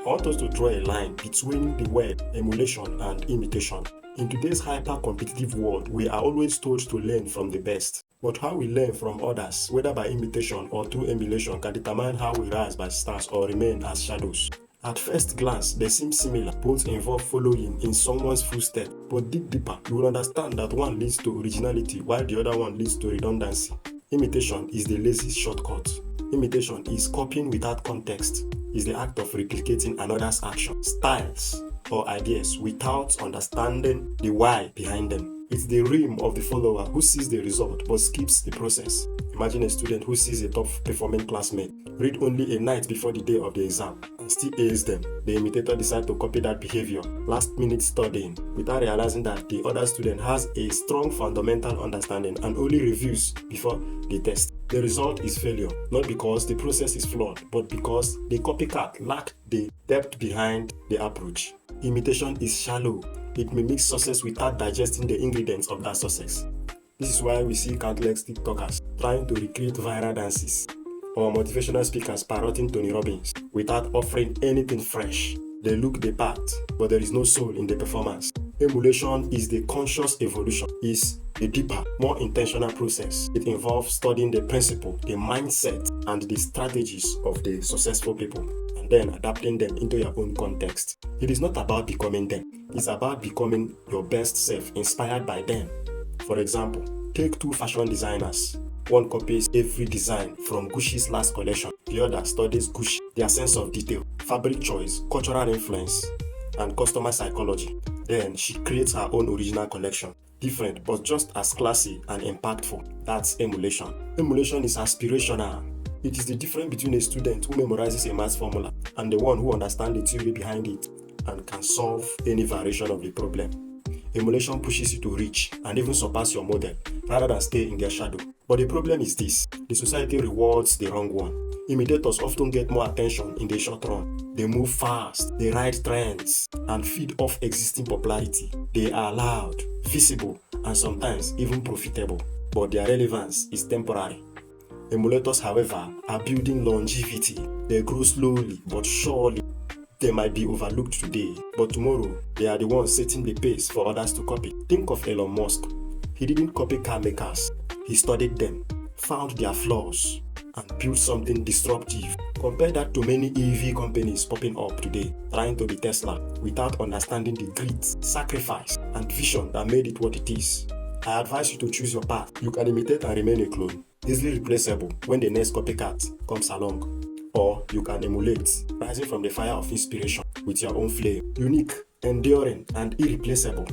I want us to draw a line between the word emulation and imitation. In today's hyper-competitive world, we are always told to learn from the best. But how we learn from others, whether by imitation or through emulation, can determine how we rise as stars or remain as shadows. At first glance, they seem similar. Both involve following in someone's footsteps. But dig deeper, you will understand that one leads to originality while the other one leads to redundancy. Imitation is the lazy shortcut. Imitation is copying without context. Is the act of replicating another's action, styles, or ideas without understanding the why behind them. It's the whim of the follower who sees the result but skips the process. Imagine a student who sees a top-performing classmate read only a night before the day of the exam and still ace them. The imitator decides to copy that behavior, last-minute studying, without realizing that the other student has a strong fundamental understanding and only reviews before the test. The result is failure, not because the process is flawed, but because the copycat lacked the depth behind the approach. Imitation is shallow. It mimics success without digesting the ingredients of that success. This is why we see countless TikTokers trying to recreate viral dances or motivational speakers parroting Tony Robbins without offering anything fresh. They look the part, but there is no soul in the performance. Emulation is the conscious evolution, is a deeper, more intentional process. It involves studying the principle, the mindset, and the strategies of the successful people, and then adapting them into your own context. It is not about becoming them. It's about becoming your best self, inspired by them. For example, take two fashion designers. One copies every design from Gucci's last collection. The other studies Gucci, their sense of detail, fabric choice, cultural influence, and customer psychology. Then she creates her own original collection. Different, but just as classy and impactful. That's emulation. Emulation is aspirational. It is the difference between a student who memorizes a math formula and the one who understands the theory behind it and can solve any variation of the problem. Emulation pushes you to reach and even surpass your model rather than stay in their shadow. But the problem is this: the society rewards the wrong one. Imitators often get more attention in the short run. They move fast, they ride trends, and feed off existing popularity. They are loud, visible, and sometimes even profitable. But their relevance is temporary. Emulators, however, are building longevity. They grow slowly but surely. They might be overlooked today, but tomorrow they are the ones setting the pace for others to copy. Think of Elon Musk. He didn't copy car makers. He studied them, found their flaws, and built something disruptive. Compare that to many EV companies popping up today, trying to be Tesla, without understanding the grit, sacrifice, and vision that made it what it is. I advise you to choose your path. You can imitate and remain a clone, easily replaceable when the next copycat comes along. Or you can emulate, rising from the fire of inspiration with your own flame. Unique, enduring, and irreplaceable.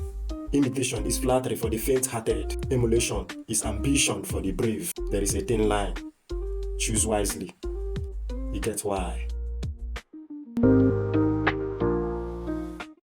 Imitation is flattery for the faint-hearted. Emulation is ambition for the brave. There is a thin line. Choose wisely. You get why.